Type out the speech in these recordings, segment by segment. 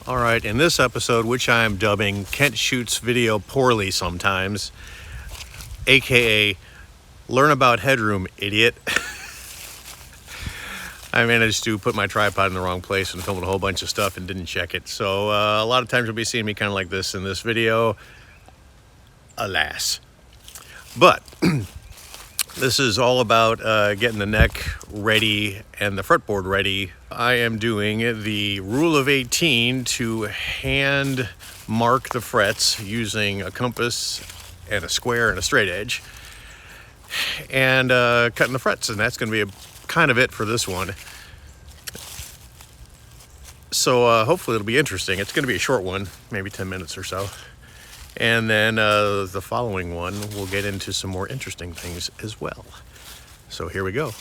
All right, in this episode, which I am dubbing Kent Shoots Video Poorly Sometimes, aka Learn About Headroom, Idiot. I managed to put my tripod in the wrong place and filmed a whole bunch of stuff and didn't check it. So a lot of times you'll be seeing me kind of like this in this video, alas. But this is all about getting the neck ready and the fretboard ready. I am doing the rule of 18 to hand mark the frets using a compass and a square and a straight edge and cutting the frets, and that's going to be kind of it for this one. So hopefully it'll be interesting. It's going to be a short one, maybe 10 minutes or so. And then the following one, we'll get into some more interesting things as well. So here we go.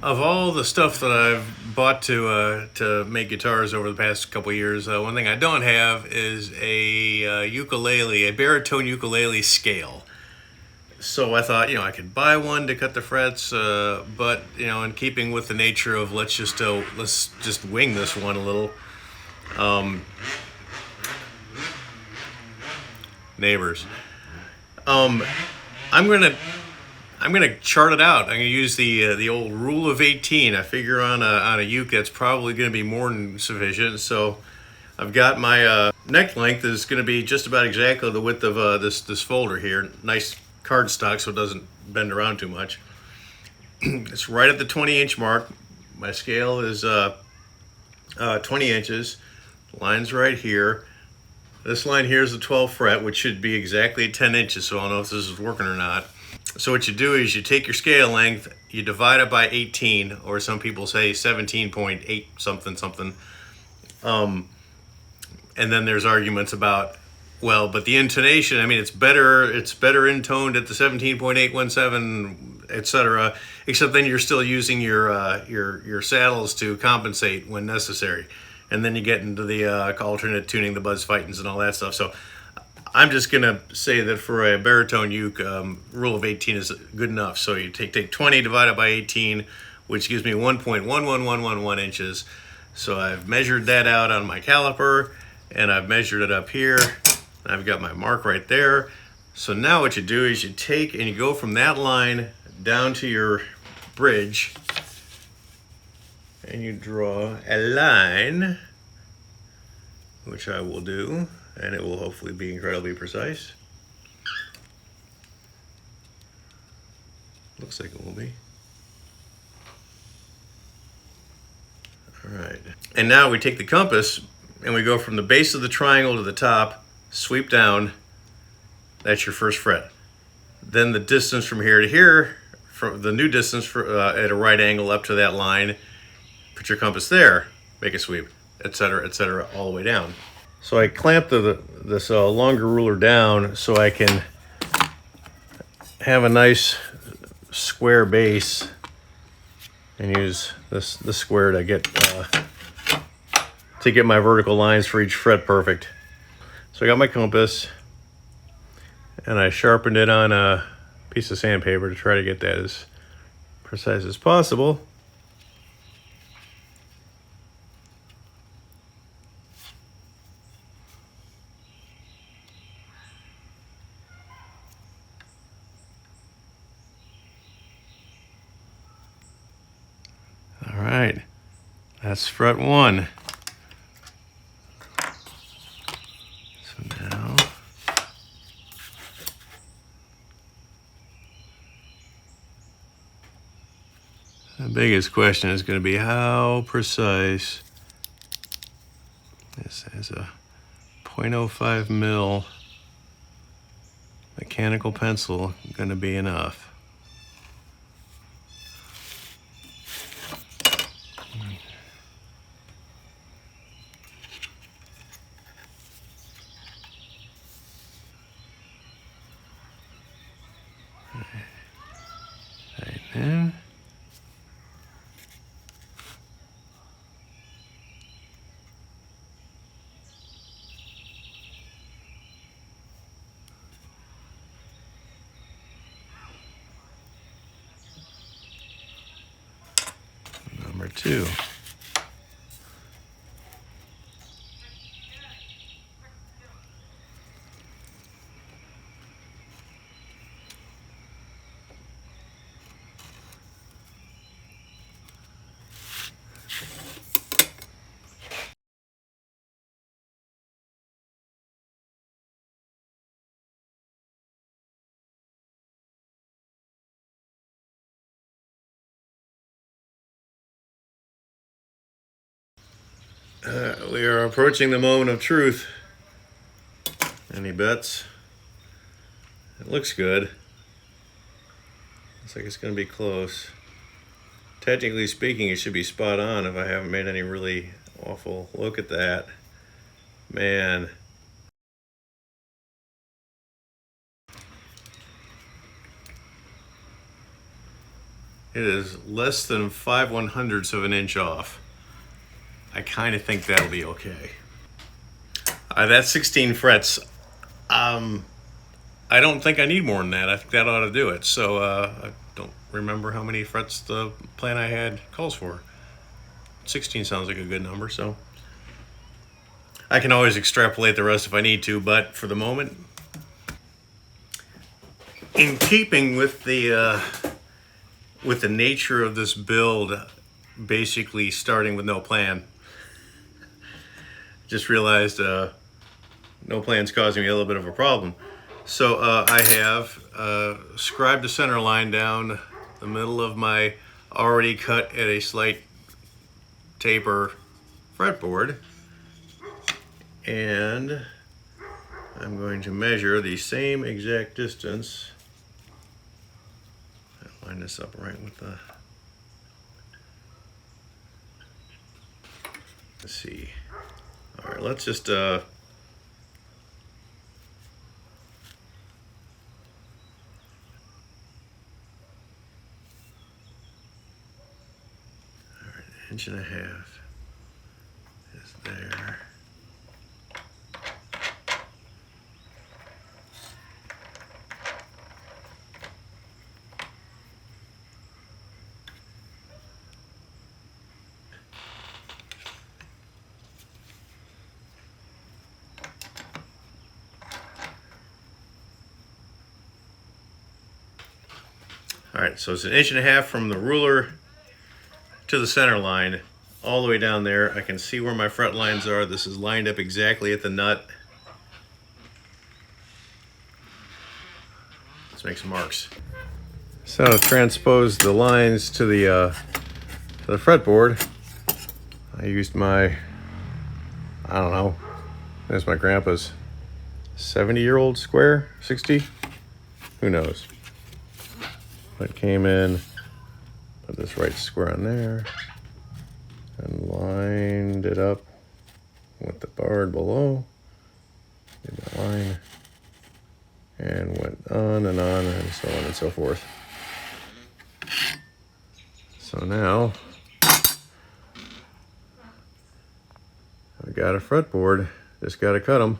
Of all the stuff that I've bought to make guitars over the past couple of years, one thing I don't have is a ukulele, a baritone ukulele scale. So I thought, I could buy one to cut the frets, but in keeping with the nature of let's just wing this one a little. Neighbors. I'm gonna chart it out. I'm gonna use the old rule of 18. I figure on a uke that's probably gonna be more than sufficient. So I've got my neck length is gonna be just about exactly the width of this folder here. Nice cardstock so it doesn't bend around too much. It's right at the 20-inch mark. My scale is 20 inches. The line's right here. This line here is the 12th fret, which should be exactly 10 inches. So I don't know if this is working or not. So what you do is you take your scale length, you divide it by 18, or some people say 17.8 something. And then there's arguments about, well, but the intonation, it's better intoned at the 17.817, etc. Except then you're still using your saddles to compensate when necessary. And then you get into the alternate tuning, the buzz fightings and all that stuff. So I'm just gonna say that for a baritone uke, rule of 18 is good enough. So you take 20 divided by 18, which gives me 1.11111 inches. So I've measured that out on my caliper, and I've measured it up here. I've got my mark right there. So now what you do is you take and you go from that line down to your bridge, and you draw a line, which I will do. And it will hopefully be incredibly precise. Looks like it will be. All right. And now we take the compass and we go from the base of the triangle to the top, sweep down, That's your first fret. Then the distance from here to here, from the new distance at a right angle up to that line, put your compass there, make a sweep, etc., all the way down. So I clamped this longer ruler down so I can have a nice square base and use this square to get my vertical lines for each fret perfect. So I got my compass and I sharpened it on a piece of sandpaper to try to get that as precise as possible. All right, that's fret 1. So now the biggest question is going to be how precise this is. A 0.05 mil mechanical pencil going to be enough. Right there. Number 2. We are approaching the moment of truth. Any bets? It looks good. Looks like it's going to be close. Technically speaking, it should be spot on if I haven't made any really awful. Look at that. Man. It is less than 5/100ths of an inch off. I kind of think that'll be okay. That's 16 frets. I don't think I need more than that. I think that ought to do it. So I don't remember how many frets the plan I had calls for. 16 sounds like a good number, so I can always extrapolate the rest if I need to, but for the moment, in keeping with the nature of this build, basically starting with no plan, just realized no plan's causing me a little bit of a problem. So I have scribed the center line down the middle of my already cut at a slight taper fretboard, and I'm going to measure the same exact distance. I'll line this up right with the, let's see. All right, let's just all right, 1.5 inches is there. All right, so it's 1.5 inches from the ruler to the center line, all the way down there. I can see where my fret lines are. This is lined up exactly at the nut. Let's make some marks. So to transpose the lines to the fretboard, I used my, I don't know, there's my grandpa's 70-year-old square, 60, who knows. But came in, put this right square on there, and lined it up with the board below. Did that line, and went on, and so on and so forth. So now I've got a fretboard, just got to cut them.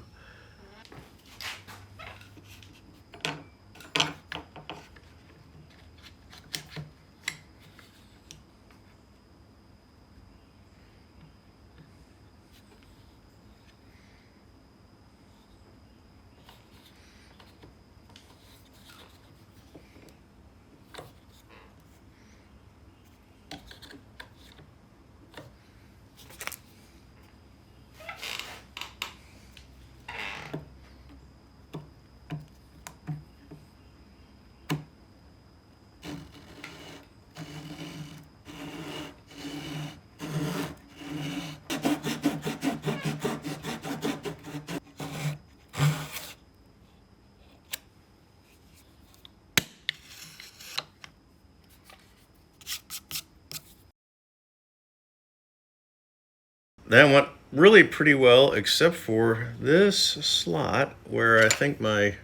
That went really pretty well, except for this slot where I think my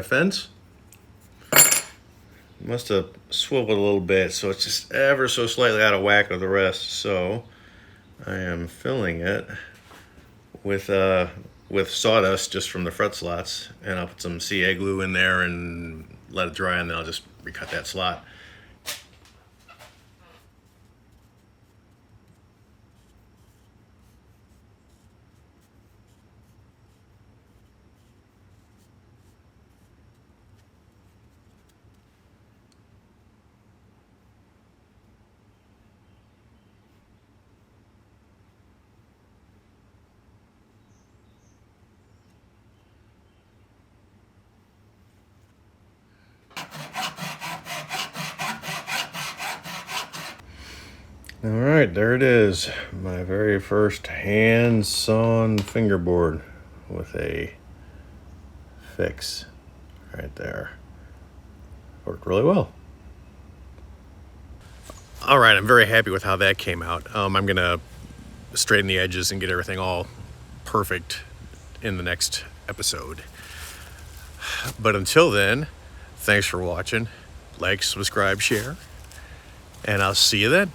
fence must have swiveled a little bit, so it's just ever so slightly out of whack with the rest. So I am filling it with sawdust just from the fret slots, and I'll put some CA glue in there and let it dry, and then I'll just recut that slot. All right, there it is. My very first hand-sawn fingerboard with a fix right there. Worked really well. All right, I'm very happy with how that came out. I'm gonna straighten the edges and get everything all perfect in the next episode. But until then, thanks for watching. Like, subscribe, share, and I'll see you then.